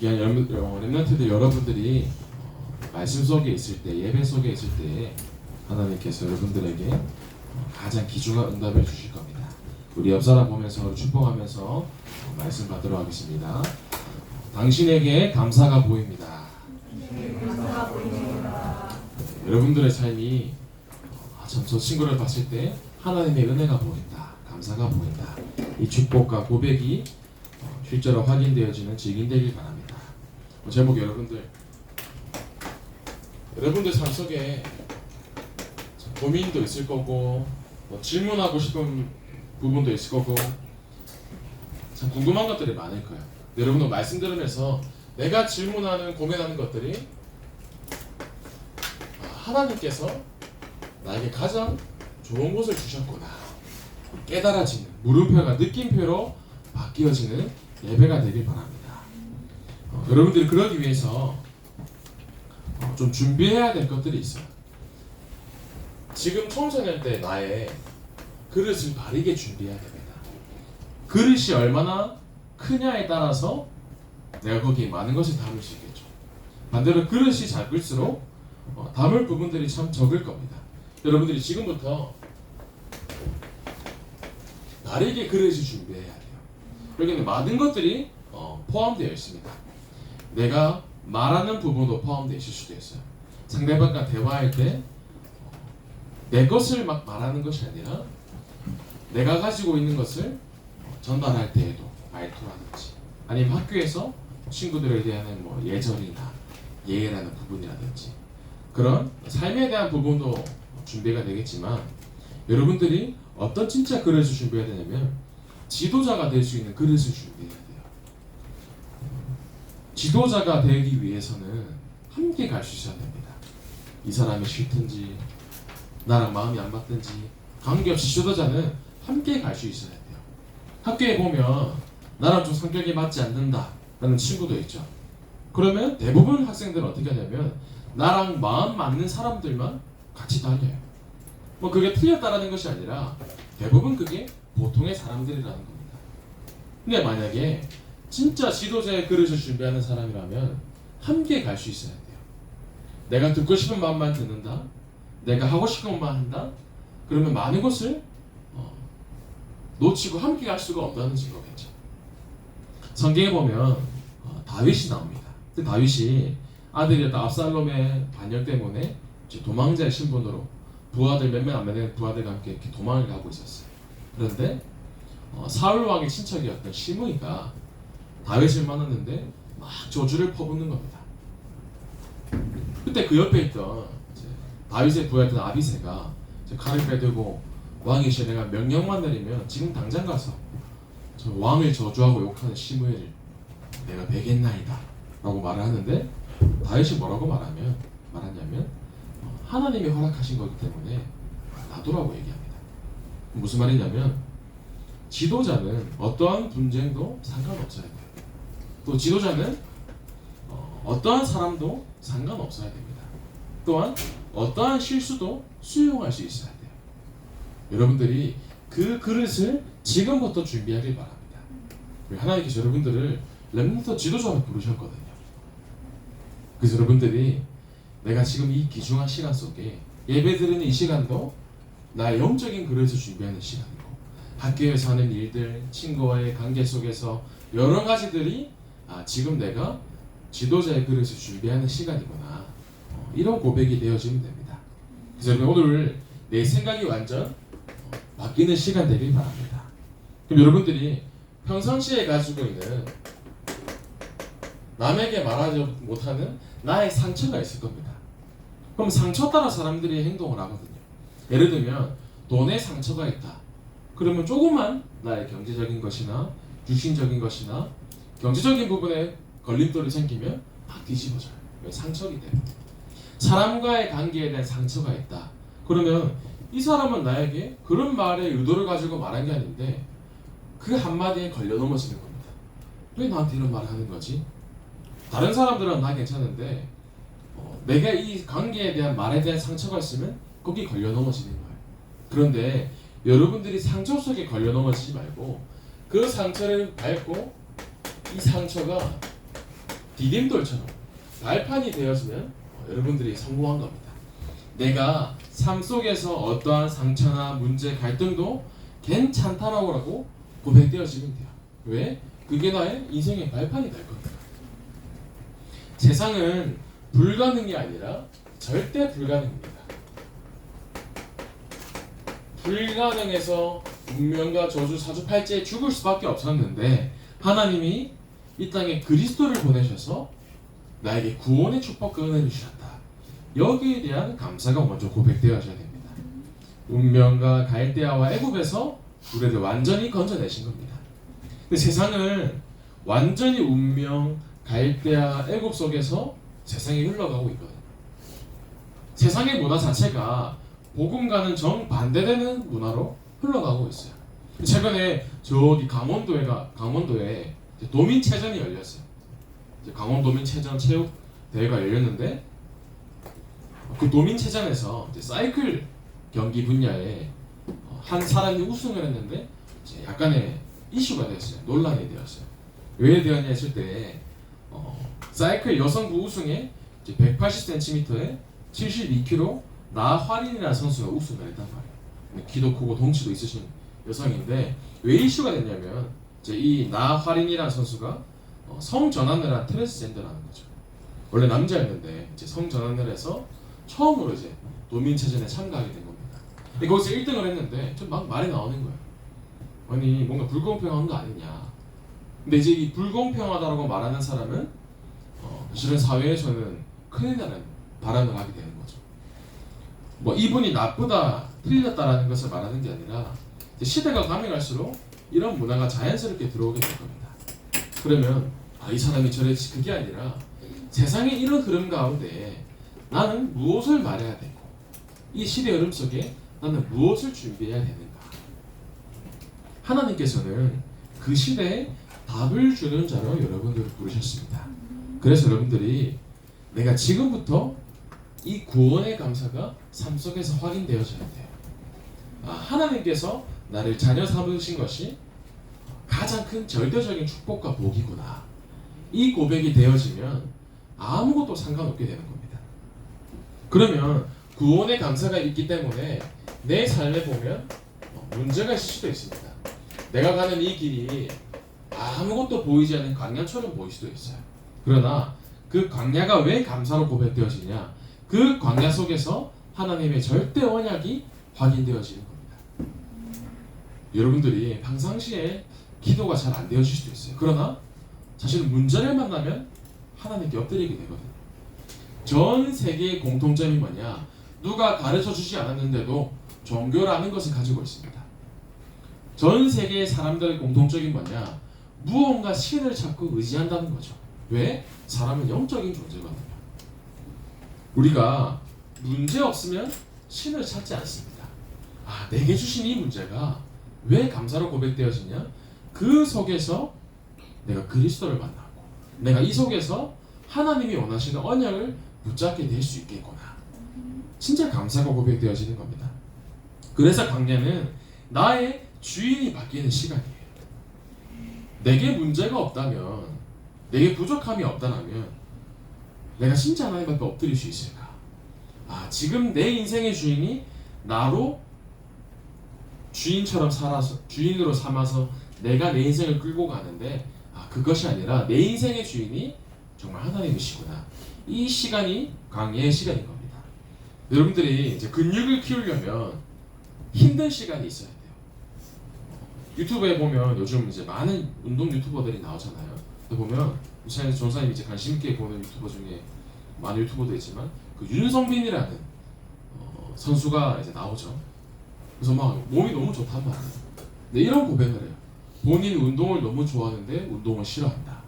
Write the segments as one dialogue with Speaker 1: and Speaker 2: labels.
Speaker 1: 렘넌트들 여러분들이 말씀 속에 있을 때, 예배 속에 있을 때 하나님께서 여러분들에게 가장 귀중한 응답을 주실 겁니다. 우리 옆 사람 보면서 축복하면서 말씀 받도록 하겠습니다. 당신에게 감사가 보입니다. 여러분들의 삶이 참 저 친구를 봤을 때 하나님의 은혜가 보인다, 감사가 보인다. 이 축복과 고백이 실제로 확인되어지는 증인되길 바랍니다. 제목 여러분들 삶 속에 고민도 있을 거고 질문하고 싶은 부분도 있을 거고 참 궁금한 것들이 많을 거예요. 여러분들 말씀 들으면서 내가 질문하는 고민하는 것들이 하나님께서 나에게 가장 좋은 것을 주셨구나 깨달아지는 물음표가 느낌표로 바뀌어지는 예배가 되길 바랍니다. 여러분들이 그러기 위해서 좀 준비해야 될 것들이 있어요. 지금 청소년 때 나의 그릇을 바르게 준비해야 됩니다. 그릇이 얼마나 크냐에 따라서 내가 거기에 많은 것을 담을 수 있겠죠. 반대로 그릇이 작을수록 담을 부분들이 참 적을 겁니다. 여러분들이 지금부터 바르게 그릇을 준비해야 돼요. 여기는 많은 것들이 포함되어 있습니다. 내가 말하는 부분도 포함되어 있을 수도 있어요. 상대방과 대화할 때 내 것을 막 말하는 것이 아니라 내가 가지고 있는 것을 전달할 때에도 말투라든지 아니면 학교에서 친구들에 대한 예절이나 예의라는 부분이라든지 그런 삶에 대한 부분도 준비가 되겠지만 여러분들이 어떤 진짜 그릇을 준비해야 되냐면 지도자가 될 수 있는 그릇을 준비해야 돼요. 지도자가 되기 위해서는 함께 갈 수 있어야 됩니다. 이 사람이 싫든지 나랑 마음이 안 맞든지 관계없이 지도자는 함께 갈 수 있어야 돼요. 학교에 보면 나랑 좀 성격이 맞지 않는다 라는 친구도 있죠. 그러면 대부분 학생들은 어떻게 하냐면 나랑 마음 맞는 사람들만 같이 다녀요. 그게 틀렸다라는 것이 아니라 대부분 그게 보통의 사람들이라는 겁니다. 근데 만약에 진짜 지도자의 그릇을 준비하는 사람이라면 함께 갈 수 있어야 돼요. 내가 듣고 싶은 말만 듣는다, 내가 하고 싶은 것만 한다, 그러면 많은 것을 놓치고 함께 갈 수가 없다는 증거겠죠. 성경에 보면 다윗이 나옵니다. 그 다윗이 아들이었던 압살롬의 반역 때문에 도망자의 신분으로 부하들 몇몇 안 되는 부하들과 함께 이렇게 도망을 가고 있었어요. 그런데 사울 왕의 친척이었던 시므이가 다윗을 만났는데 막 저주를 퍼붓는 겁니다. 그때 그 옆에 있던 다윗의 부하였던 아비새가 칼을 빼들고 왕이시여 내가 명령만 내리면 지금 당장 가서 저 왕을 저주하고 욕하는 시므이를 내가 베겠나이다 라고 말을 하는데 다윗이 뭐라고 말하냐면 하나님이 허락하신 거기 때문에 놔두라고 얘기합니다. 무슨 말이냐면 지도자는 어떠한 분쟁도 상관없어야 돼요. 또 지도자는 어떠한 사람도 상관없어야 됩니다. 또한 어떠한 실수도 수용할 수 있어야 돼요. 여러분들이 그 그릇을 지금부터 준비하길 바랍니다. 하나님께서 여러분들을 렘넌트 지도자로 부르셨거든요. 그래서 여러분들이 내가 지금 이 귀중한 시간 속에 예배 드리는 이 시간도 나의 영적인 그릇을 준비하는 시간이고 학교에서 하는 일들, 친구와의 관계 속에서 여러 가지들이 지금 내가 지도자의 그릇을 준비하는 시간이구나 이런 고백이 되어지면 됩니다. 그래서 오늘 내 생각이 완전 바뀌는 시간 되길 바랍니다. 그럼 여러분들이 평상시에 가지고 있는 남에게 말하지 못하는 나의 상처가 있을 겁니다. 그럼 상처 따라 사람들이 행동을 하거든요. 예를 들면 돈에 상처가 있다. 그러면 조금만 나의 경제적인 것이나 유신적인 것이나 경제적인 부분에 걸림돌이 생기면 막 뒤집어져요. 상처이기 때문에. 사람과의 관계에 대한 상처가 있다. 그러면 이 사람은 나에게 그런 말의 의도를 가지고 말한 게 아닌데 그 한마디에 걸려 넘어지는 겁니다. 왜 나한테 이런 말을 하는 거지? 다른 사람들은 나 괜찮은데 내가 이 관계에 대한 말에 대한 상처가 있으면 거기 걸려 넘어지는 거예요. 그런데 여러분들이 상처 속에 걸려 넘어지지 말고 그 상처를 밟고 이 상처가 디딤돌처럼 발판이 되어지면 여러분들이 성공한 겁니다. 내가 삶 속에서 어떠한 상처나 문제, 갈등도 괜찮다라고 고백되어지면 돼요. 왜? 그게 나의 인생의 발판이 될 겁니다. 세상은 불가능이 아니라 절대 불가능입니다. 불가능해서 운명과 저주, 사주팔자에 죽을 수밖에 없었는데 하나님이 이 땅에 그리스도를 보내셔서 나에게 구원의 축복과 은혜를 주셨다. 여기에 대한 감사가 먼저 고백되어져야 됩니다. 운명과 갈대아와 애굽에서 우리를 완전히 건져내신 겁니다. 근데 세상은 완전히 운명, 갈대아, 애굽 속에서 세상이 흘러가고 있거든요. 세상의 문화 자체가 복음과는 정반대되는 문화로 흘러가고 있어요. 최근에 저기 강원도에 도민체전이 열렸어요. 강원 도민체전 체육 대회가 열렸는데 그 도민체전에서 사이클 경기 분야에 한 사람이 우승을 했는데 약간의 이슈가 되었어요. 논란이 되었어요. 왜 되었냐 했을 때 사이클 여성부 우승에 180cm에 72kg 나화린이라는 선수가 우승을 했단 말이에요. 키도 크고 덩치도 있으신 여성인데 왜 이슈가 됐냐면 이 나화린이라는 선수가 성전환을 한 트랜스젠더라는 거죠. 원래 남자였는데 이제 성전환을 해서 처음으로 이제 도민체전에 참가하게 된 겁니다. 근데 거기서 1등을 했는데 좀 막 말이 나오는 거예요. 아니 뭔가 불공평한 거 아니냐. 근데 이제 이 불공평하다라고 말하는 사람은 사실은 사회에서는 큰일 나는 발언을 하게 되는 거죠. 뭐 이분이 나쁘다, 틀렸다라는 것을 말하는 게 아니라 시대가 가면 갈수록 이런 문화가 자연스럽게 들어오게 될 겁니다. 그러면 이 사람이 저랬지 그게 아니라 세상의 이런 흐름 가운데 나는 무엇을 말해야 되고 이 시대 흐름 속에 나는 무엇을 준비해야 되는가. 하나님께서는 그 시대에 답을 주는 자로 여러분들을 부르셨습니다. 그래서 여러분들이 내가 지금부터 이 구원의 감사가 삶 속에서 확인되어져야 돼요. 하나님께서 나를 자녀 삼으신 것이 가장 큰 절대적인 축복과 복이구나. 이 고백이 되어지면 아무것도 상관없게 되는 겁니다. 그러면 구원의 감사가 있기 때문에 내 삶에 보면 문제가 있을 수도 있습니다. 내가 가는 이 길이 아무것도 보이지 않는 광야처럼 보일 수도 있어요. 그러나 그 광야가 왜 감사로 고백되어지냐? 그 광야 속에서 하나님의 절대 언약이 확인되어지는 겁니다. 여러분들이 평상시에 기도가 잘 안 되어질 수도 있어요. 그러나 사실은 문제를 만나면 하나님께 엎드리게 되거든요. 전 세계의 공통점이 뭐냐? 누가 가르쳐 주지 않았는데도 종교라는 것을 가지고 있습니다. 전 세계의 사람들의 공통점이 뭐냐? 무언가 신을 찾고 의지한다는 거죠. 왜? 사람은 영적인 존재거든요. 우리가 문제 없으면 신을 찾지 않습니다. 내게 주신 이 문제가 왜 감사로 고백되어지냐? 그 속에서 내가 그리스도를 만나고 내가 이 속에서 하나님이 원하시는 언약을 붙잡게 될 수 있겠구나. 진짜 감사가 고백되어지는 겁니다. 그래서 광야는 나의 주인이 바뀌는 시간이에요. 내게 문제가 없다면, 내게 부족함이 없다면 내가 진짜 하나님 앞에 엎드릴 수 있을까? 지금 내 인생의 주인이 나로 주인처럼 살아서, 주인으로 삼아서 내가 내 인생을 끌고 가는데 그것이 아니라 내 인생의 주인이 정말 하나님이시구나. 이 시간이 광야의 시간인 겁니다. 여러분들이 이제 근육을 키우려면 힘든 시간이 있어야 돼요. 유튜브에 보면 요즘 이제 많은 운동 유튜버들이 나오잖아요. 근데 보면 전사님 이제 관심 있게 보는 유튜버 중에 많은 유튜버도 있지만 그 윤성빈이라는 선수가 이제 나오죠. 그래서 막 몸이 너무 좋단 말이에요. 근데 이런 고백을 해요. 본인이 운동을 너무 좋아하는데 운동을 싫어한다.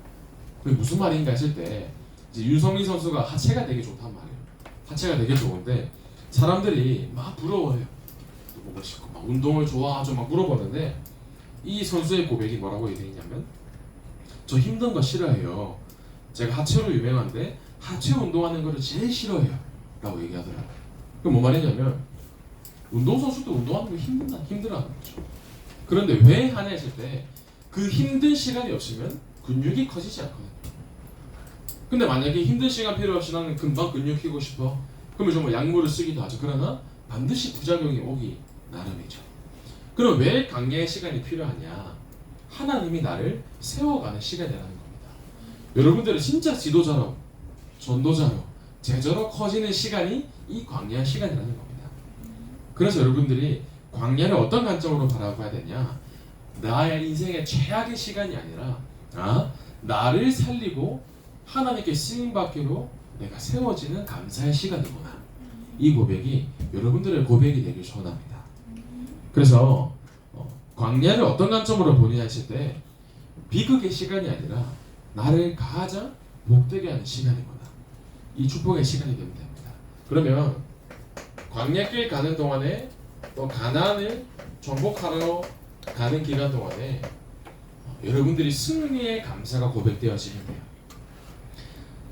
Speaker 1: 그게 무슨 말인가 했을 때 이제 윤성민 선수가 하체가 되게 좋단 말이에요. 하체가 되게 좋은데 사람들이 막 부러워해요. 뭐 멋있고 막 운동을 좋아하죠 막 물어보는데 이 선수의 고백이 뭐라고 얘기했냐면 저 힘든 거 싫어해요. 제가 하체로 유명한데 하체 운동하는 거를 제일 싫어해요 라고 얘기하더라고요. 그럼 뭐 말이냐면 운동선수도 운동하는 거 힘들어하는 거죠. 그런데 왜 하냐 했을 때 그 힘든 시간이 없으면 근육이 커지지 않거든요. 근데 만약에 힘든 시간 필요 없이 나는 금방 근육 키고 싶어. 그러면 정말 약물을 쓰기도 하죠. 그러나 반드시 부작용이 오기 나름이죠. 그럼 왜 강야의 시간이 필요하냐? 하나님이 나를 세워가는 시간이라는 겁니다. 여러분들은 진짜 지도자로, 전도자로, 제자로 커지는 시간이 이 광야 시간이라는 겁니다. 그래서 여러분들이 광야를 어떤 관점으로 바라봐야 되냐? 나의 인생의 최악의 시간이 아니라 나를 살리고 하나님께 쓰임받기로 내가 세워지는 감사의 시간이구나. 이 고백이 여러분들의 고백이 되길 소원합니다. 그래서 광야를 어떤 관점으로 보느냐 했을 때 비극의 시간이 아니라 나를 가장 복되게 하는 시간이구나. 이 축복의 시간이 되면 됩니다. 그러면 광야길 가는 동안에 또 가나안을 정복하러 가는 기간 동안에 여러분들이 승리의 감사가 고백되어지면 돼요.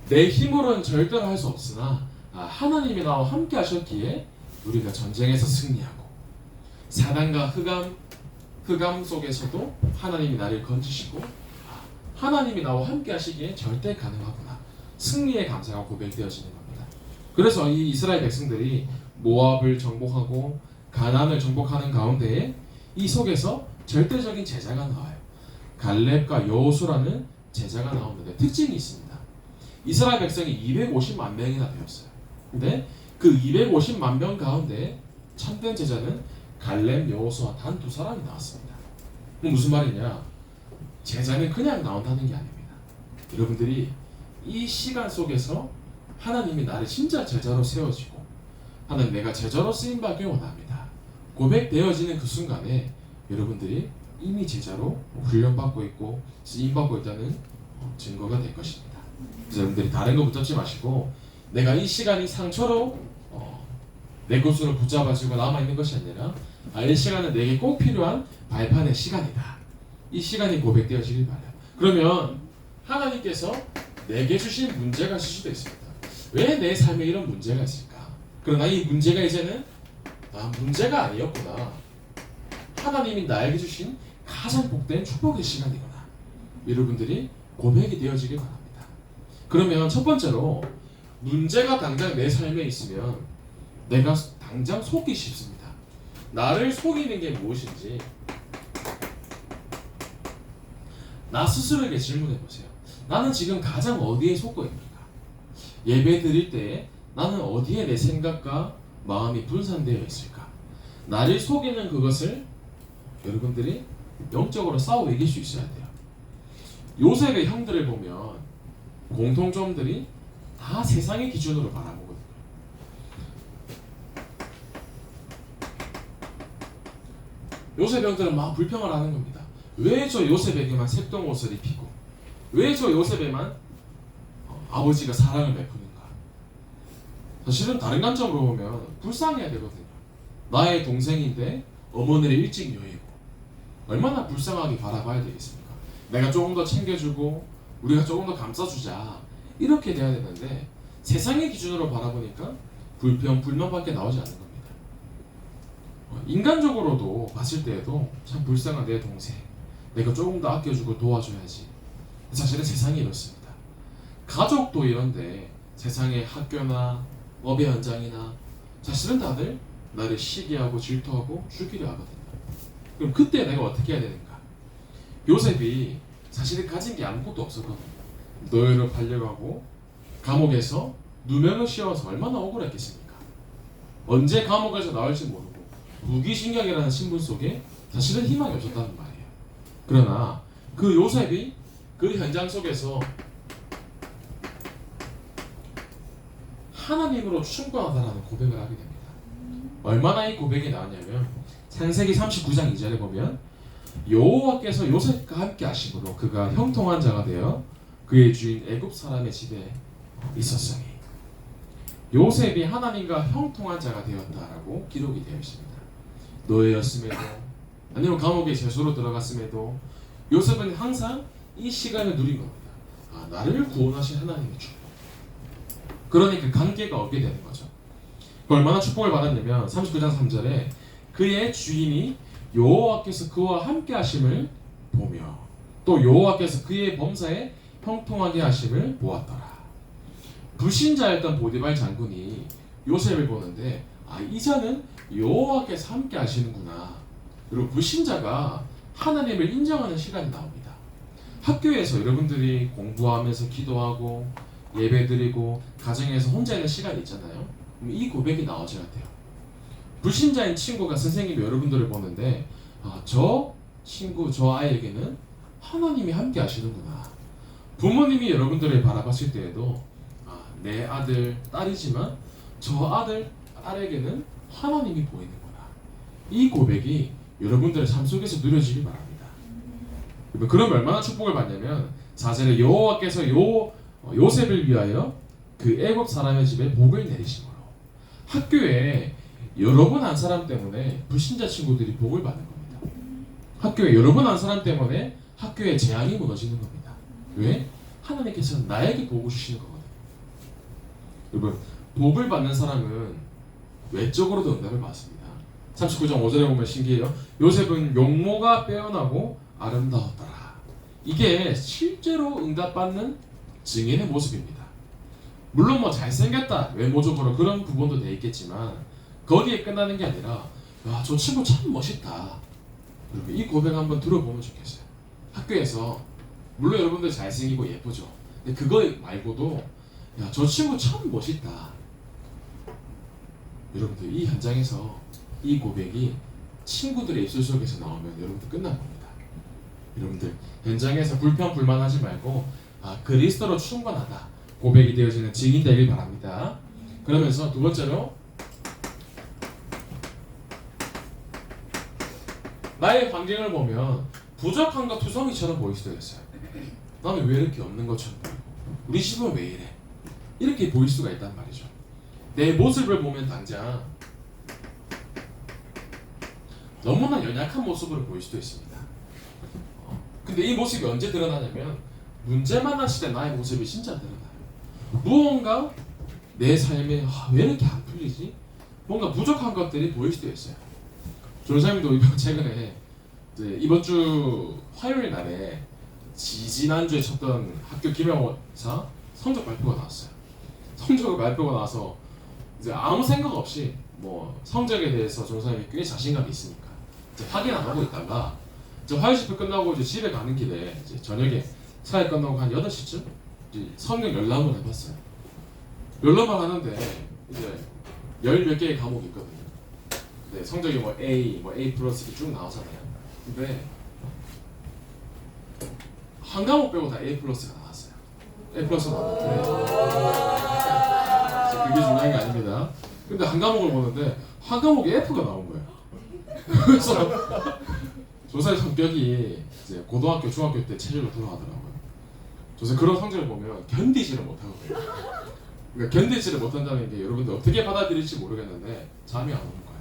Speaker 1: 내 힘으로는 절대로 할 수 없으나 하나님이 나와 함께 하셨기에 우리가 전쟁에서 승리하고 사단과 흑암 속에서도 하나님이 나를 건지시고 하나님이 나와 함께 하시기에 절대 가능하구나. 승리의 감사가 고백되어지는 겁니다. 그래서 이 이스라엘 백성들이 모압을 정복하고 가나안을 정복하는 가운데에 이 속에서 절대적인 제자가 나와요. 갈렙과 여호수라는 제자가 나오는데 특징이 있습니다. 이스라엘 백성이 250만 명이나 되었어요. 근데 그 250만 명 가운데 참된 제자는 갈렙, 여호수아 단 2사람이 나왔습니다. 무슨 말이냐? 제자는 그냥 나온다는 게 아닙니다. 여러분들이 이 시간 속에서 하나님이 나를 진짜 제자로 세워지고 하나님 내가 제자로 쓰임받길 원합니다. 고백되어지는 그 순간에 여러분들이 이미 제자로 훈련받고 있고 쓰임받고 있다는 증거가 될 것입니다. 그래서 여러분들이 다른 거 붙잡지 마시고 내가 이 시간이 상처로 내 것으로 붙잡아지고 남아있는 것이 아니라 이 시간은 내게 꼭 필요한 발판의 시간이다. 이 시간이 고백되어지길 바라요. 그러면 하나님께서 내게 주신 문제가 있을 수도 있습니다. 왜 내 삶에 이런 문제가 있을까? 그러나 이 문제가 이제는 문제가 아니었구나. 하나님이 나에게 주신 가장 복된 축복의 시간이구나. 여러분들이 고백이 되어지길 바랍니다. 그러면 첫 번째로 문제가 당장 내 삶에 있으면 내가 당장 속기 쉽습니다. 나를 속이는 게 무엇인지 나 스스로에게 질문해 보세요. 나는 지금 가장 어디에 속고 있는가? 예배 드릴 때 나는 어디에 내 생각과 마음이 분산되어 있을까? 나를 속이는 그것을 여러분들이 영적으로 싸워 이길 수 있어야 돼요. 요셉의 형들을 보면 공통점들이 다 세상의 기준으로 바라보거든요. 요셉 형들은 막 불평을 하는 겁니다. 왜 저 요셉에게만 색동 옷을 입히고 왜 저 요셉에만 아버지가 사랑을 베푸는가? 사실은 다른 관점으로 보면 불쌍해야 되거든요. 나의 동생인데 어머니를 일찍 여의고 얼마나 불쌍하게 바라봐야 되겠습니까? 내가 조금 더 챙겨주고 우리가 조금 더 감싸주자 이렇게 돼야 되는데 세상의 기준으로 바라보니까 불평, 불만밖에 나오지 않는 겁니다. 인간적으로도 봤을 때에도 참 불쌍한 내 동생 내가 조금 더 아껴주고 도와줘야지. 사실은 세상이 이렇습니다. 가족도 이런데 세상의 학교나 업의 현장이나 사실은 다들 나를 시기하고 질투하고 죽이려 하거든요. 그럼 그때 내가 어떻게 해야 되는가? 요셉이 사실은 가진 게 아무것도 없었거든요. 노예로 팔려가고 감옥에서 누명을 씌워서 얼마나 억울했겠습니까? 언제 감옥에서 나올지 모르고 무기징역이라는 신분 속에 사실은 희망이 없었다는 말이에요. 그러나 그 요셉이 그 현장 속에서 하나님으로 충분하다라는 고백을 하게 됩니다. 얼마나 이 고백이 나왔냐면 창세기 39장 2절에 보면 여호와께서 요셉과 함께 하심으로 그가 형통한 자가 되어 그의 주인 애굽 사람의 집에 있었으니 요셉이 하나님과 형통한 자가 되었다라고 기록이 되어 있습니다. 노예였음에도 아니면 감옥에 죄수로 들어갔음에도 요셉은 항상 이 시간을 누린 겁니다. 나를 구원하신 하나님의 축복. 그러니 그 관계가 얻게 되는 거죠. 얼마나 축복을 받았냐면 39장 3절에 그의 주인이 여호와께서 그와 함께 하심을 보며 또 여호와께서 그의 범사에 형통하게 하심을 보았더라. 불신자였던 보디발 장군이 요셉을 보는데 이자는 여호와께서 함께 하시는구나. 그리고 불신자가 하나님을 인정하는 시간이 나옵니다. 학교에서 여러분들이 공부하면서 기도하고 예배드리고 가정에서 혼자 있는 시간이 있잖아요. 그럼 이 고백이 나오셔야 돼요. 불신자인 친구가 선생님이 여러분들을 보는데 저 친구, 저 아이에게는 하나님이 함께 하시는구나. 부모님이 여러분들을 바라봤을 때에도 내 아들, 딸이지만 저 아들, 딸에게는 하나님이 보이는구나. 이 고백이 여러분들의 삶 속에서 누려지길 바랍니다. 그럼 얼마나 축복을 받냐면 4절에 여호와께서 요셉을 위하여 그 애굽 사람의 집에 복을 내리심으로. 학교에 여러 번 한 사람 때문에 불신자 친구들이 복을 받는 겁니다. 학교에 여러 번 한 사람 때문에 학교의 재앙이 무너지는 겁니다. 왜? 하나님께서 나에게 복을 주시는 거거든요. 여러분, 복을 받는 사람은 외적으로도 응답을 받습니다. 39장 5절에 보면 신기해요. 요셉은 용모가 빼어나고 아름다웠더라. 이게 실제로 응답받는 증인의 모습입니다. 물론 뭐 잘생겼다, 외모적으로 그런 부분도 돼 있겠지만 거기에 끝나는 게 아니라 저 친구 참 멋있다. 여러분, 이 고백 한번 들어보면 좋겠어요. 학교에서 물론 여러분들 잘생기고 예쁘죠. 근데 그거 말고도 저 친구 참 멋있다. 여러분들 이 현장에서 이 고백이 친구들의 입술 속에서 나오면 여러분들 끝난 겁니다. 여러분들 현장에서 불평불만하지 말고 그리스도로 충분하다 고백이 되어지는 증인 되길 바랍니다. 그러면서 두 번째로 나의 환경을 보면 부족함과 투성이처럼 보일 수도 있어요. 나는 왜 이렇게 없는 것처럼 보이고 우리 집은 왜 이래? 이렇게 보일 수가 있단 말이죠. 내 모습을 보면 당장 너무나 연약한 모습으로 보일 수도 있습니다. 근데 이 모습이 언제 드러나냐면 문제만 왔을 때 나의 모습이 진짜 드러나요. 무언가 내 삶에 왜 이렇게 안 풀리지? 뭔가 부족한 것들이 보일 수도 있어요. 조사님도 최근에 이번 주 화요일 날에 지난주에 쳤던 학교 기말고사 성적 발표가 나왔어요. 성적을 발표가 나와서 이제 아무 생각 없이 뭐 성적에 대해서 조사님이 꽤 자신감이 있으니까 이제 확인 안 하고 있다가 이제 화요 집회 끝나고 이제 집에 가는 길에 이제 저녁에 사회 끝나고 한 8시쯤 이제 성경 열람을 해봤어요. 열람을 하는데 이제 열 몇 개의 과목이 있거든요. 네, 성적이 뭐 A, 뭐 A 플러스 이렇게 쭉 나오잖아요. 근데 한 과목 빼고 다 A 플러스가 나왔어요. A 플러스 나왔는데 그게 중요한 게 아닙니다. 근데 한 과목을 보는데 한 과목에 F가 나온 거예요. 그래서 조사의 성격이 이제 고등학교, 중학교 때 체질로 돌아가더라고요. 조사 그런 성적을 보면 견디지를 못하거든요. 그러니까 견디지를 못한다는 게 여러분들 어떻게 받아들일지 모르겠는데 잠이 안 오는 거예요.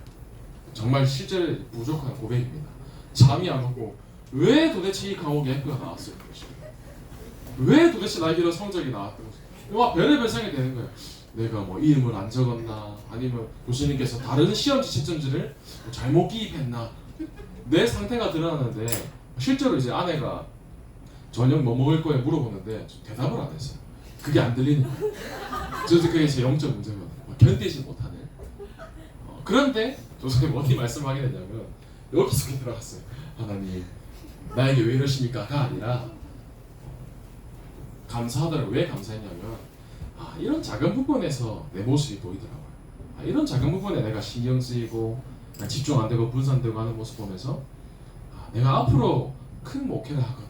Speaker 1: 정말 실제 부족한 고백입니다. 잠이 안 오고 왜 도대체 이 과목에 F가 나왔어요? 왜 도대체 나에게로 성적이 나왔던 것이? 와 별의별 생각이 되는 거예요. 내가 뭐 이름을 안 적었나, 아니면 교수님께서 다른 시험지 채점지를 잘못 기입했나, 내 상태가 드러나는데 실제로 이제 아내가 저녁 뭐 먹을 거에 물어보는데 대답을 안 했어요. 그게 안 들리는 거예요. 그래서 그게 제 영적 문제거든요. 견디지 못하는. 그런데 조선님 어디 말씀하게 되냐면 여기 속에 들어갔어요. 하나님 나에게 왜 이러십니까?가 아니라 감사하더라고요. 왜 감사했냐면 이런 작은 부분에서 내 모습이 보이더라고요. 이런 작은 부분에 내가 신경 쓰이고 집중 안 되고 분산되고 하는 모습 보면서 내가 앞으로 큰 목회를 하거나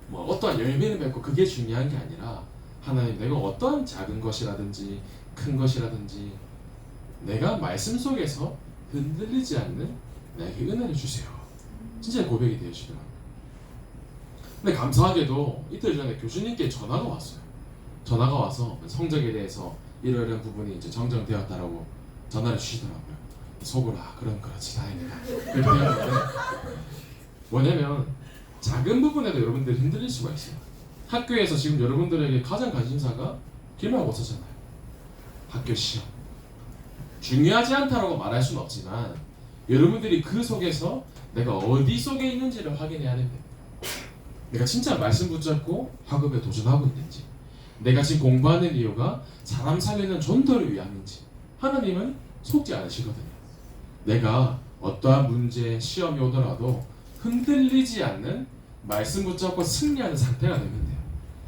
Speaker 1: 뭐 어떠한 열매를 맺고 그게 중요한 게 아니라 하나님 내가 어떠한 작은 것이라든지 큰 것이라든지 내가 말씀 속에서 흔들리지 않는 나에게 은혜를 주세요. 진짜 고백이 되시더라고요. 근데 감사하게도 이틀 전에 교수님께 전화가 왔어요. 전화가 와서 성적에 대해서 이러이러한 부분이 이제 정정되었다라고 전화를 주시더라고요. 속으로 그럼 그렇지 다행이다 이렇게 되었는데 뭐냐면 작은 부분에도 여러분들이 흔들릴 수가 있어요. 학교에서 지금 여러분들에게 가장 관심사가 기말고사잖아요. 학교 시험 중요하지 않다라고 말할 수는 없지만 여러분들이 그 속에서 내가 어디 속에 있는지를 확인해야 됩니다. 내가 진짜 말씀 붙잡고 학업에 도전하고 있는지, 내가 지금 공부하는 이유가 사람 살리는 전도를 위함인지 하나님은 속지 않으시거든요. 내가 어떠한 문제, 시험이 오더라도 흔들리지 않는 말씀 붙잡고 승리하는 상태가 되면 돼요.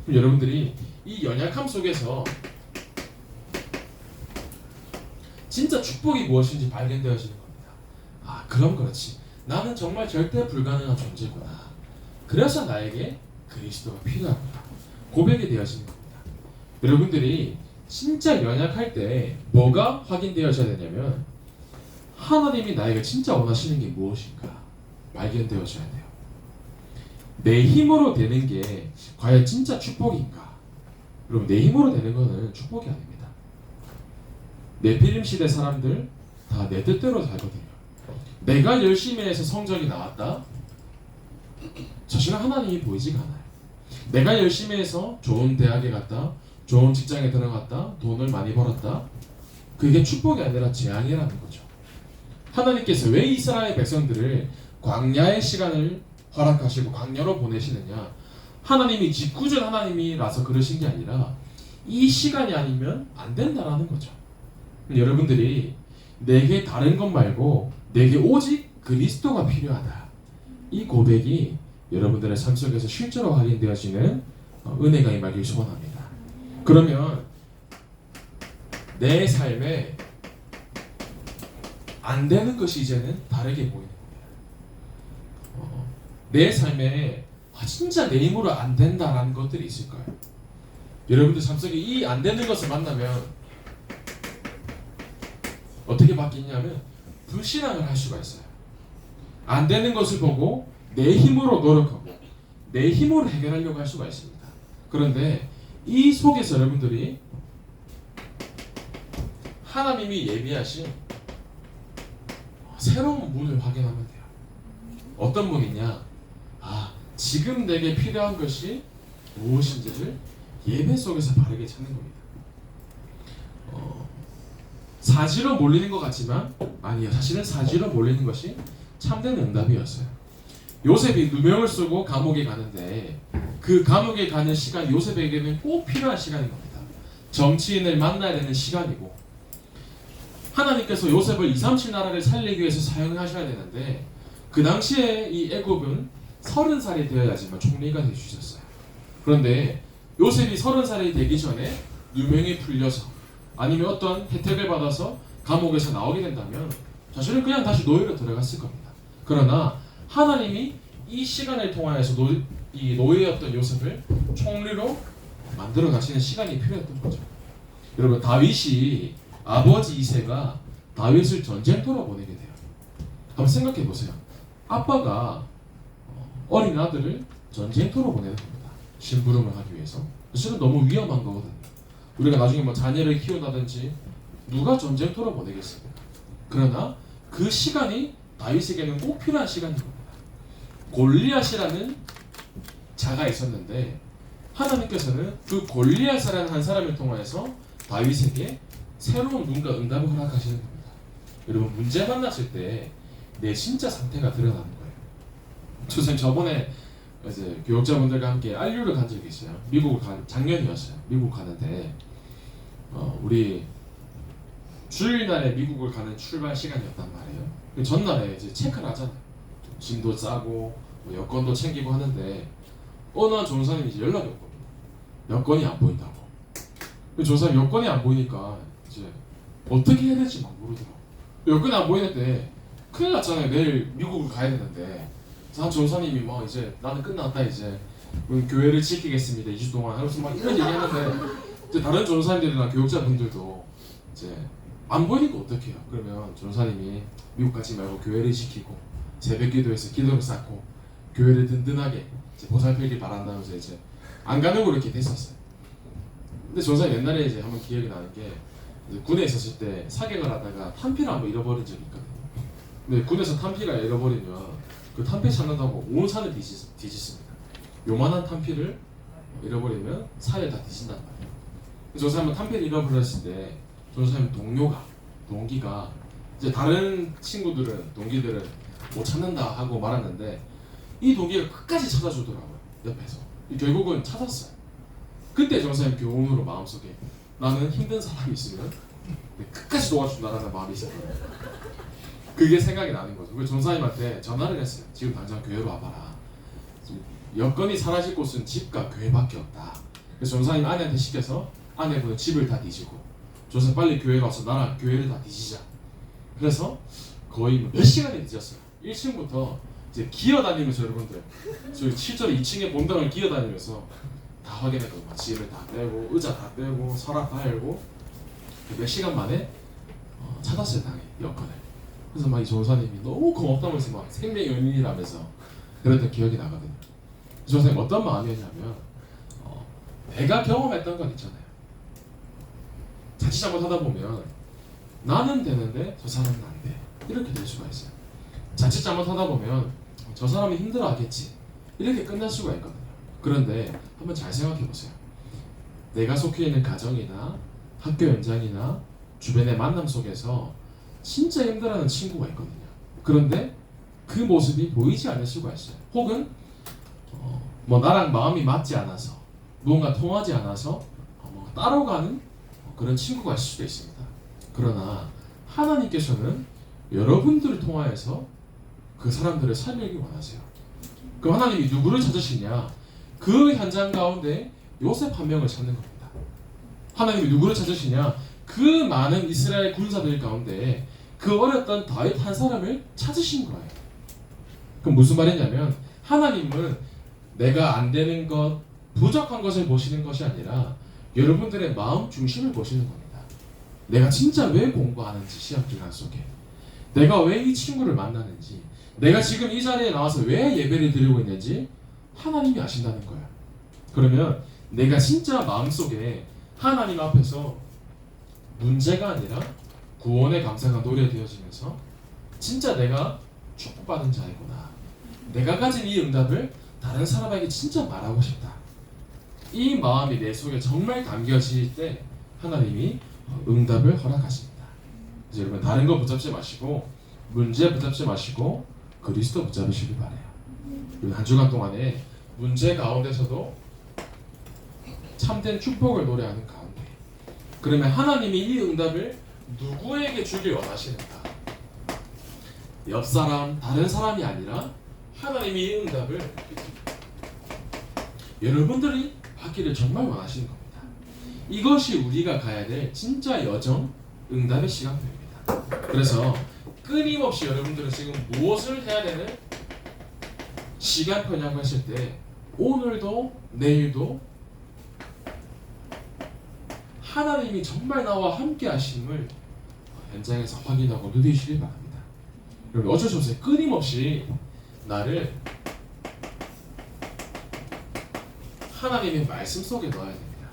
Speaker 1: 그럼 여러분들이 이 연약함 속에서 진짜 축복이 무엇인지 발견되어지는 겁니다. 아, 그럼 그렇지. 나는 정말 절대 불가능한 존재구나. 그래서 나에게 그리스도가 필요하구나. 고백이 되어지는 겁니다. 여러분들이 진짜 연약할 때 뭐가 확인되어져야 되냐면 하나님이 나에게 진짜 원하시는 게 무엇인가 발견되어져야 돼요. 내 힘으로 되는 게 과연 진짜 축복인가? 여러분, 내 힘으로 되는 거는 축복이 아닙니다. 네피림 시대 사람들 다 내 뜻대로 살거든요. 내가 열심히 해서 성적이 나왔다? 사실은 하나님이 보이지가 않아요. 내가 열심히 해서 좋은 대학에 갔다, 좋은 직장에 들어갔다, 돈을 많이 벌었다, 그게 축복이 아니라 재앙이라는 거죠. 하나님께서 왜 이스라엘 백성들을 광야의 시간을 허락하시고 광야로 보내시느냐? 하나님이 직구준 하나님이라서 그러신 게 아니라 이 시간이 아니면 안 된다라는 거죠. 여러분들이 내게 다른 것 말고 내게 오직 그리스도가 필요하다. 이 고백이 여러분들의 삶 속에서 실제로 확인되어지는 은혜가 임하길 소원합니다. 그러면 내 삶에 안 되는 것이 이제는 다르게 보이는 겁니다. 내 삶에 진짜 내 힘으로 안 된다라는 것들이 있을 거예요. 여러분들 삶 속에 이 안 되는 것을 만나면 어떻게 바뀌냐면 불신앙을 할 수가 있어요. 안 되는 것을 보고 내 힘으로 노력하고 내 힘으로 해결하려고 할 수가 있습니다. 그런데 이 속에서 여러분들이 하나님이 예비하신 새로운 문을 확인하면 돼요. 어떤 문이냐? 지금 내게 필요한 것이 무엇인지를 예배 속에서 바르게 찾는 겁니다. 사지로 몰리는 것 같지만 아니요, 사실은 사지로 몰리는 것이 참된 응답이었어요. 요셉이 누명을 쓰고 감옥에 가는데 그 감옥에 가는 시간 요셉에게는 꼭 필요한 시간인 겁니다. 정치인을 만나야 되는 시간이고 하나님께서 요셉을 2, 3, 7 나라를 살리기 위해서 사용하셔야 되는데 그 당시에 이 애굽은 30살이 되어야지만 총리가 되주셨어요. 그런데 요셉이 30살이 되기 전에 누명이 풀려서 아니면 어떤 혜택을 받아서 감옥에서 나오게 된다면 사실은 그냥 다시 노예로 들어갔을 겁니다. 그러나 하나님이 이 시간을 통하여서 이 노예였던 요셉을 총리로 만들어 가시는 시간이 필요했던 거죠. 여러분, 다윗이 아버지 이새가 다윗을 전쟁터로 보내게 돼요. 한번 생각해 보세요. 아빠가 어린 아들을 전쟁터로 보내는 겁니다. 심부름을 하기 위해서. 사실은 너무 위험한 거거든요. 우리가 나중에 뭐 자녀를 키운다든지 누가 전쟁터로 보내겠습니까? 그러나 그 시간이 다윗에게는 꼭 필요한 시간인 겁니다. 골리앗이라는 자가 있었는데 하나님께서는 그 골리앗이라는 한 사람을 통해서 다윗에게 새로운 문과 응답을 허락하시는 겁니다. 여러분, 문제 만났을 때 내 진짜 상태가 드러나는 거예요. 선생님, 저번에 이제 교육자분들과 함께 알류를 간 적이 있어요. 작년이었어요. 미국 가는데 우리 주일날에 미국을 가는 출발 시간이었단 말이에요. 그 전날에 이제 체크를 하잖아요. 짐도 싸고 뭐 여권도 챙기고 하는데 어느 한 조사님이 이제 연락이 왔거든요. 여권이 안 보인다고. 그 조사님 여권이 안 보이니까 이제 어떻게 해야 될지 막 모르더라고. 여권이 안 보이는데 큰일 났잖아요. 내일 미국을 가야 되는데 한 조사님이 막 이제 나는 끝났다, 이제 교회를 지키겠습니다 2주 동안 하면서 막 이런 얘기하는데 이제 다른 전사님들이나 교육자분들도 이제 안 보이니까 어떡해요. 그러면 전사님이 미국 가지 말고 교회를 지키고 새벽 기도해서 기도를 쌓고 교회를 든든하게 이제 보살피길 바란다면서 이제 안 가는 걸로 이렇게 됐었어요. 근데 전사님 옛날에 이제 한번 기억이 나는 게 군에 있었을 때 사격을 하다가 탄피를 한번 잃어버린 적이 있거든요. 근데 군에서 탄피가 잃어버리면 그 탄피 찾는다고 온 산을 뒤집습니다. 요만한 탄피를 잃어버리면 산을 다 뒤진단 말이에요. 저 사람은 탄피를 잃어버렸을 때 저 사람 동기가 이제 다른 동기들은 못 찾는다 하고 말았는데 이 동기가 끝까지 찾아주더라고요. 옆에서 결국은 찾았어요. 그때 전사님 교훈으로 마음속에 나는 힘든 사람이 있으면 끝까지 도와준다라는 마음이 있었거든요. 그게 생각이 나는 거죠. 그래서 전사님한테 전화를 했어요. 지금 당장 교회로 와봐라. 여건이 사라질 곳은 집과 교회밖에 없다. 그래서 전사님 아내한테 시켜서 아내분은 집을 다 뒤지고 전사님 빨리 교회 가서 나랑 교회를 다 뒤지자. 그래서 거의 몇 시간이 늦었어요. 1층부터 이제 기어다니면서 여러분들 저희 7절 2층에 본당을 기어다니면서 다 확인했거든요. 짐을 다 떼고 의자 다 떼고 서랍 다 열고 몇 시간 만에 찾았어요. 당연히 여건을. 그래서 막 이 전사님이 너무 고맙다면서 막 생명의 연인이라면서 그랬던 기억이 나거든요. 전사님 어떤 마음이었냐면 내가 경험했던 건 있잖아요. 자칫 잘못하다 보면 나는 되는데 저 사람은 안 돼. 이렇게 될 수가 있어요. 자칫 잘못하다 보면 저 사람이 힘들어하겠지. 이렇게 끝날 수가 있거든요. 그런데 한번 잘 생각해 보세요. 내가 속해 있는 가정이나 학교 현장이나 주변의 만남 속에서 진짜 힘들어하는 친구가 있거든요. 그런데 그 모습이 보이지 않을 수가 있어요. 혹은 뭐 나랑 마음이 맞지 않아서 무언가 통하지 않아서 따라가는 그런 친구가 있을 수도 있습니다. 그러나 하나님께서는 여러분들을 통하여서 그 사람들을 살리기 원하세요. 그럼 하나님이 누구를 찾으시냐? 그 현장 가운데 요셉 한 명을 찾는 겁니다. 하나님이 누구를 찾으시냐? 그 많은 이스라엘 군사들 가운데 그 어렸던 다윗 한 사람을 찾으신 거예요. 그럼 무슨 말이냐면 하나님은 내가 안 되는 것, 부족한 것을 보시는 것이 아니라 여러분들의 마음 중심을 보시는 겁니다. 내가 진짜 왜 공부하는지 시험 기간 속에 내가 왜 이 친구를 만나는지 내가 지금 이 자리에 나와서 왜 예배를 드리고 있는지 하나님이 아신다는 거예요. 그러면 내가 진짜 마음속에 하나님 앞에서 문제가 아니라 구원의 감사가 노래되어지면서 진짜 내가 축복받은 자이구나. 내가 가진 이 응답을 다른 사람에게 진짜 말하고 싶다. 이 마음이 내 속에 정말 담겨질 때 하나님이 응답을 허락하십니다. 그래서 여러분 다른 거 붙잡지 마시고 문제 붙잡지 마시고 그리스도 붙잡으시길 바라요. 한 주간 동안에 문제 가운데서도 참된 축복을 노래하는 가운데 그러면 하나님이 이 응답을 누구에게 주길 원하시는가? 옆 사람, 다른 사람이 아니라 하나님이 이 응답을 여러분들이 받기를 정말 원하시는 겁니다. 이것이 우리가 가야 될 진짜 여정, 응답의 시간표입니다. 그래서 끊임없이 여러분들은 지금 무엇을 해야 되는 시간표냐고 했을 때 오늘도 내일도 하나님이 정말 나와 함께 하심을 현장에서 확인하고 누리시길 바랍니다. 여러분 어쩔 수 없어요. 끊임없이 나를 하나님의 말씀 속에 넣어야 됩니다.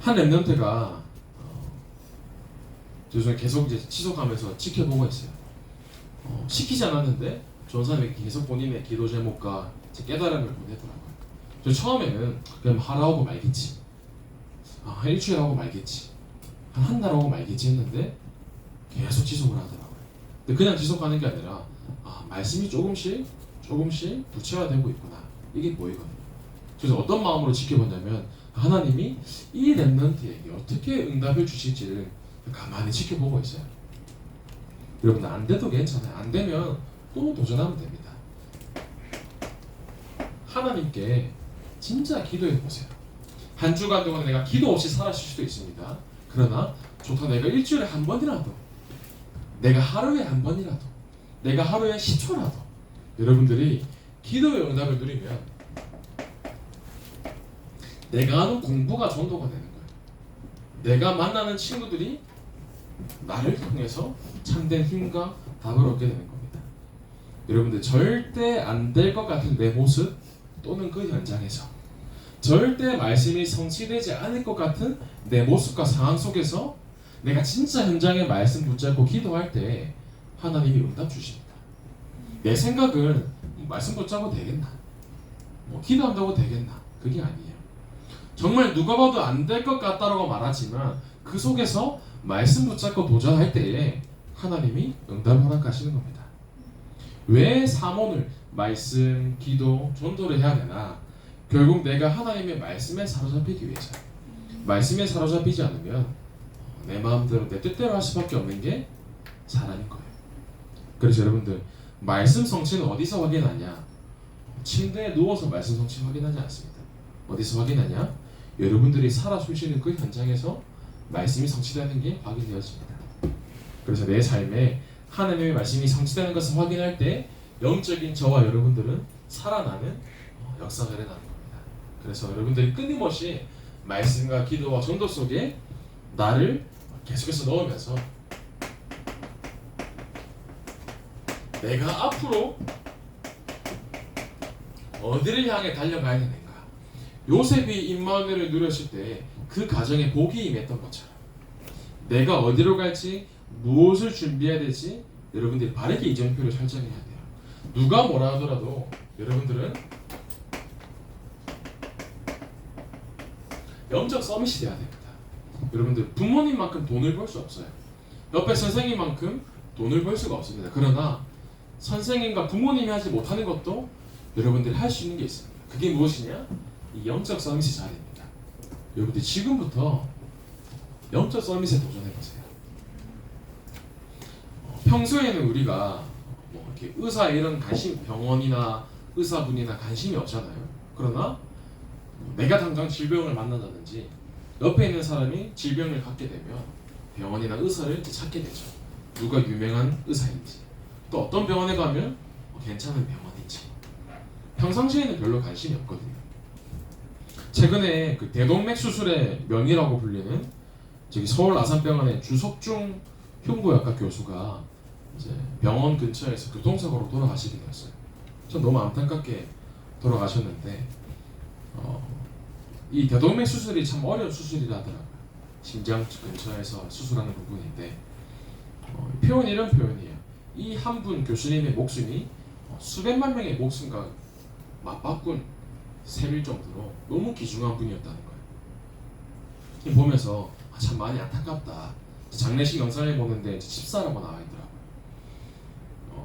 Speaker 1: 한 렘넌트가 요즘 계속 이제 지속하면서 지켜보고 있어요. 시키지 않았는데 전사님이 계속 본인의 기도 제목과 깨달음을 보내더라고요. 저 처음에는 그냥 하라고 말겠지. 한 일주일 하고 말겠지. 한 달 하고 말겠지 했는데 계속 지속을 하더라고요. 근데 그냥 지속하는 게 아니라 말씀이 조금씩 구체화되고 있구나. 이게 보이거든요. 그래서 어떤 마음으로 지켜보냐면 하나님이 이 렘넌트에게 어떻게 응답을 주실지를 가만히 지켜보고 있어요. 여러분 안 돼도 괜찮아요. 안 되면 또 도전하면 됩니다. 하나님께 진짜 기도해 보세요. 한 주간 동안 내가 기도 없이 살았을 수도 있습니다. 그러나 좋다 내가 일주일에 한 번이라도 내가 하루에 한 번이라도 내가 하루에 10초라도 여러분들이 기도의 응답을 누리면 내가 하는 공부가 전도가 되는 거예요. 내가 만나는 친구들이 나를 통해서 참된 힘과 답을 얻게 되는 겁니다. 여러분들 절대 안 될 것 같은 내 모습 또는 그 현장에서 절대 말씀이 성취되지 않을 것 같은 내 모습과 상황 속에서 내가 진짜 현장의 말씀 붙잡고 기도할 때 하나님이 응답 주십니다. 내 생각은 말씀 붙잡고 되겠나? 기도한다고 되겠나? 그게 아니에요. 정말 누가 봐도 안 될 것 같다라고 말하지만 그 속에서 말씀 붙잡고 도전할 때에 하나님이 응답을 허락하시는 겁니다. 왜 사모를 말씀, 기도, 전도를 해야 되나? 결국 내가 하나님의 말씀에 사로잡히기 위해서요. 말씀에 사로잡히지 않으면 내 마음대로 내 뜻대로 할 수밖에 없는 게 사람인 거예요. 그래서 여러분들 말씀 성취는 어디서 확인하냐? 침대에 누워서 말씀 성취 확인하지 않습니다. 어디서 확인하냐? 여러분들이 살아 숨쉬는 그 현장에서 말씀이 성취되는 게 확인되어집니다. 그래서 내 삶에 하나님의 말씀이 성취되는 것을 확인할 때 영적인 저와 여러분들은 살아나는 역사가 일어나는 겁니다. 그래서 여러분들이 끊임없이 말씀과 기도와 전도 속에 나를 계속해서 넣으면서 내가 앞으로 어디를 향해 달려가야 되는가. 요셉이 임마누엘을 누렸을 때 그 가정에 복이 임했던 것처럼 내가 어디로 갈지 무엇을 준비해야 될지 여러분들이 바르게 이정표를 설정해야 돼요. 누가 뭐라 하더라도 여러분들은 영적 서밋이 돼야 됩니다. 여러분들 부모님만큼 돈을 벌 수 없어요. 옆에 선생님만큼 돈을 벌 수가 없습니다. 그러나 선생님과 부모님이 하지 못하는 것도 여러분들이 할 수 있는 게 있습니다. 그게 무엇이냐? 이 영적 서밋의 자리입니다. 여러분들 지금부터 영적 서밋에 도전해보세요. 평소에는 우리가 뭐 이렇게 의사 이런 관심, 병원이나 의사분이나 관심이 없잖아요. 그러나 내가 당장 질병을 만난다든지 옆에 있는 사람이 질병을 갖게 되면 병원이나 의사를 찾게 되죠. 누가 유명한 의사인지, 또 어떤 병원에 가면 괜찮은 병원인지. 평상시에는 별로 관심이 없거든요. 최근에 그 대동맥 수술의 명의라고 불리는 저기 서울 아산병원의 주석중 흉부외과 교수가 이제 병원 근처에서 교통사고로 돌아가시게 되었어요. 전 너무 안타깝게 돌아가셨는데 이 대동맥 수술이 참 어려운 수술이라더라고요. 심장 근처에서 수술하는 부분인데 표현이 이런 표현이에요. 이 한 분 교수님의 목숨이 수백만 명의 목숨과 맞바꾼 셈일 정도로 너무 귀중한 분이었다는 거예요. 보면서 참 많이 안타깝다. 장례식 영상을 보는데 집사라고 나와 있더라고요.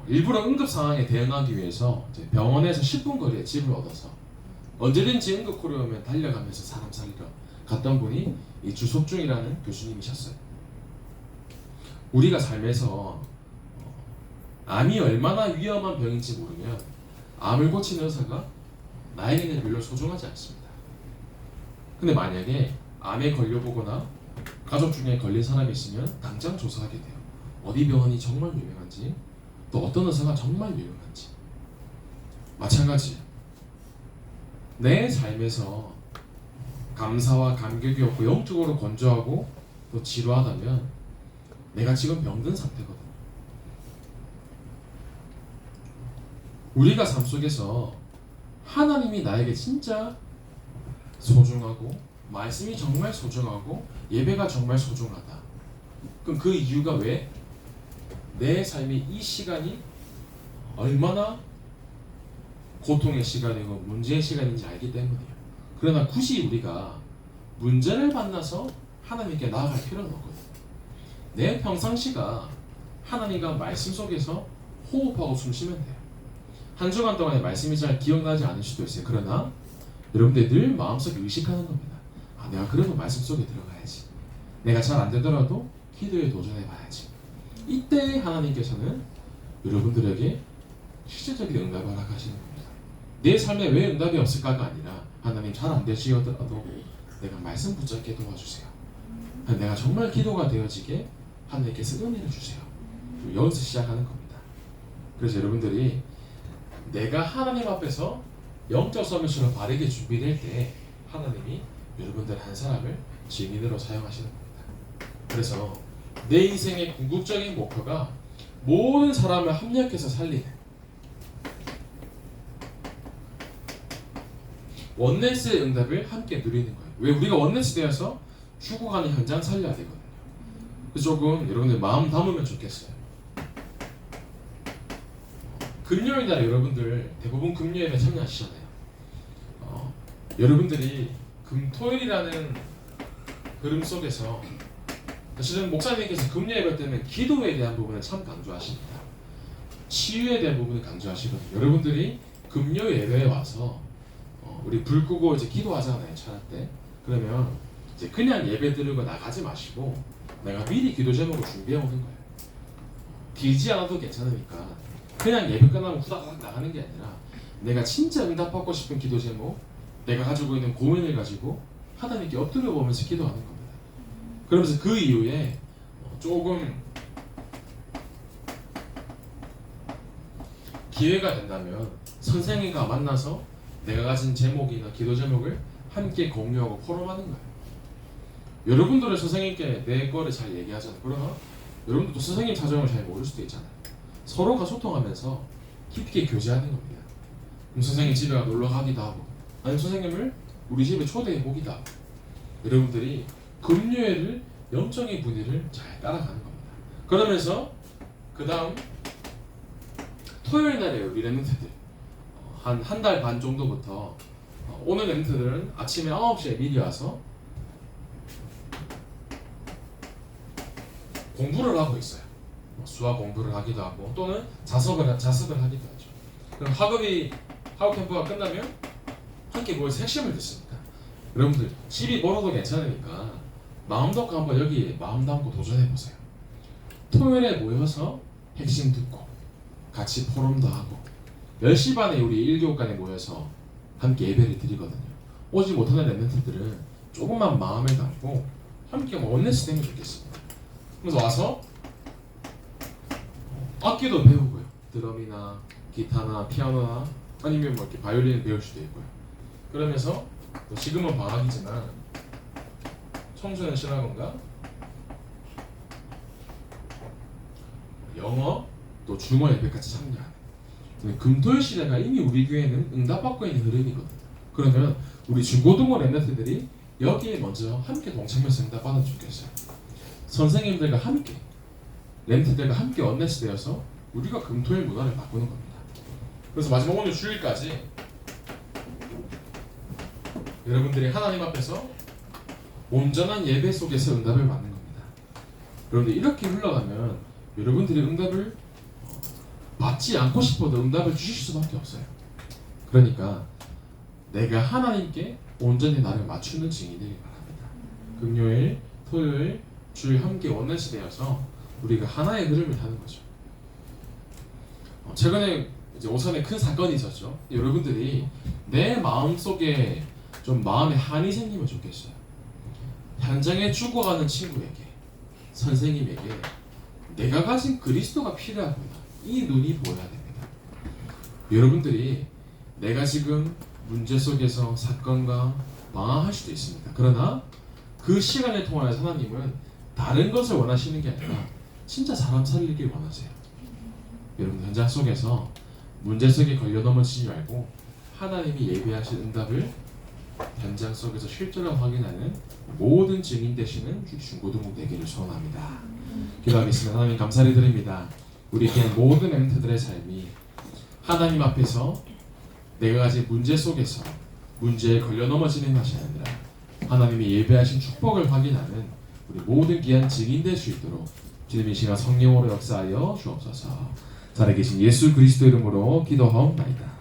Speaker 1: 일부러 응급 상황에 대응하기 위해서 이제 병원에서 10분 거리에 집을 얻어서 언제든지 응급 콜이 오면 달려가면서 사람 살리러 갔던 분이 이 주석중이라는 교수님이셨어요. 우리가 삶에서 암이 얼마나 위험한 병인지 모르면 암을 고치는 의사가 나에게는 별로 소중하지 않습니다. 근데 만약에 암에 걸려보거나 가족 중에 걸린 사람이 있으면 당장 조사하게 돼요. 어디 병원이 정말 유명한지, 또 어떤 의사가 정말 유명한지. 마찬가지 내 삶에서 감사와 감격이 없고 영적으로 건조하고 또 지루하다면 내가 지금 병든 상태거든요. 우리가 삶 속에서 하나님이 나에게 진짜 소중하고 말씀이 정말 소중하고 예배가 정말 소중하다. 그럼 그 이유가 왜? 내 삶의 이 시간이 얼마나 고통의 시간이고 문제의 시간인지 알기 때문이에요. 그러나 굳이 우리가 문제를 만나서 하나님께 나아갈 필요는 없거든요. 내 평상시가 하나님과 말씀 속에서 호흡하고 숨쉬면 돼요. 한 주간 동안의 말씀이 잘 기억나지 않을 수도 있어요. 그러나 여러분들 늘 마음속에 의식하는 겁니다. 내가 그래도 말씀 속에 들어가야지. 내가 잘 안 되더라도 기도에 도전해봐야지. 이때 하나님께서는 여러분들에게 실질적인 응답을 허락하시는 겁니다. 내 삶에 왜 응답이 없을까가 아니라 하나님 잘 안 되시더라도 내가 말씀 붙잡게 도와주세요. 내가 정말 기도가 되어지게 하나님께서 은혜를 주세요. 여기서 시작하는 겁니다. 그래서 여러분들이 내가 하나님 앞에서 영적 서밋으로 바르게 준비될 때 하나님이 여러분들 한 사람을 증인으로 사용하시는 겁니다. 그래서 내 인생의 궁극적인 목표가 모든 사람을 합력해서 살리는 원네스의 응답을 함께 누리는 거예요. 왜? 우리가 원네스 되어서 죽어가는 현장 살려야 되거든요. 그래서 조금 여러분들 마음 담으면 좋겠어요. 금요일 날 여러분들 대부분 금요일에 참여하시잖아요. 여러분들이 금토일이라는 흐름 속에서 사실은 목사님께서 금요 예배 때는 기도에 대한 부분을 참 강조하십니다. 치유에 대한 부분을 강조하시거든요. 여러분들이 금요 예배에 와서 우리 불 끄고 이제 기도하잖아요, 찬양 때. 그러면 이제 그냥 예배 드리고 나가지 마시고 내가 미리 기도 제목을 준비해 오는 거예요. 길지 않아도 괜찮으니까 그냥 예배 끝나면 후다닥 나가는 게 아니라 내가 진짜 응답받고 싶은 기도 제목, 내가 가지고 있는 고민을 가지고 하나님께 엎드려 보면서 기도하는 겁니다. 그러면서 그 이후에 조금 기회가 된다면 선생님과 만나서 내가 가진 제목이나 기도 제목을 함께 공유하고 포럼하는 거예요. 여러분들은 선생님께 내 거를 잘 얘기하잖아요. 그러나 여러분들도 선생님 사정을 잘 모를 수도 있잖아요. 서로가 소통하면서 깊게 교제하는 겁니다. 그럼 선생님 집에 놀러 가기도 하고, 아니면 선생님을 우리 집에 초대해 보기도 하고, 여러분들이 금요일을 영적인 분위기를 잘 따라가는 겁니다. 그러면서 그 다음 토요일 날에 우리 랩런트들 한 달 반 정도부터 오늘 랩런트들은 아침에 9시에 미리 와서 공부를 하고 있어요. 수학 공부를 하기도 하고 또는 자습을 하기도 하죠. 그럼 학업 캠프가 끝나면 함께 모여서 핵심을 듣습니다. 여러분들 집이 멀어도 괜찮으니까 마음 놓고 한번 여기 마음 담고 도전해 보세요. 토요일에 모여서 핵심 듣고 같이 포럼도 하고 10시 반에 우리 1교육관에 모여서 함께 예배를 드리거든요. 오지 못하는 랩런트들은 조금만 마음을 담고 함께 원네스 되면 좋겠습니다. 그래서 와서 악기도 배우고요. 드럼이나 기타나 피아노나 아니면 뭐 이렇게 바이올린을 배울 수도 있고요. 그러면서 지금은 방학이지만 청소년 신학원과 영어 또 중어 예배까지 참여하는 금토일 시대가 이미 우리 교회는 응답받고 있는 흐름이거든요. 그러면 우리 중고등부 랩런트들이 여기에 먼저 함께 동참해서 응답받으면 좋겠어요. 선생님들과 함께 랩런트들과 함께 원네스 되어서 우리가 금토일 문화를 바꾸는 겁니다. 그래서 마지막 오늘 주일까지 여러분들이 하나님 앞에서 온전한 예배 속에서 응답을 받는 겁니다. 그런데 이렇게 흘러가면 여러분들이 응답을 받지 않고 싶어도 응답을 주실 수밖에 없어요. 그러니까 내가 하나님께 온전히 나를 맞추는 증인들이 바랍니다. 금요일, 토요일, 주일 함께 원넷이 되어서 우리가 하나의 흐름을 타는 거죠. 최근에 이제 오산에 큰 사건이 있었죠. 여러분들이 내 마음속에 좀 마음에 한이 생기면 좋겠어요. 현장에 죽어가는 친구에게, 선생님에게 내가 가진 그리스도가 필요하구나. 이 눈이 보여야 됩니다. 여러분들이 내가 지금 문제 속에서 사건과 망할 수도 있습니다. 그러나 그 시간을 통하여 하나님은 다른 것을 원하시는 게 아니라 진짜 사람 살리길 원하세요. 여러분 현장 속에서 문제 속에 걸려 넘어지지 말고 하나님이 예비하신 응답을 현장 속에서 실제로 확인하는 모든 증인 되시는 중고등부 되기를 소원합니다. 기도하겠습니다. 하나님 감사를 드립니다. 우리 그냥 모든 멘트들의 삶이 하나님 앞에서 내가 가진 문제 속에서 문제에 걸려 넘어지는 것이 아니라 하나님이 예배하신 축복을 확인하는 우리 모든 귀한 증인 될 수 있도록 주님의 시간 성령으로 역사하여 주옵소서. 살아계신 예수 그리스도 이름으로 기도하옵나이다.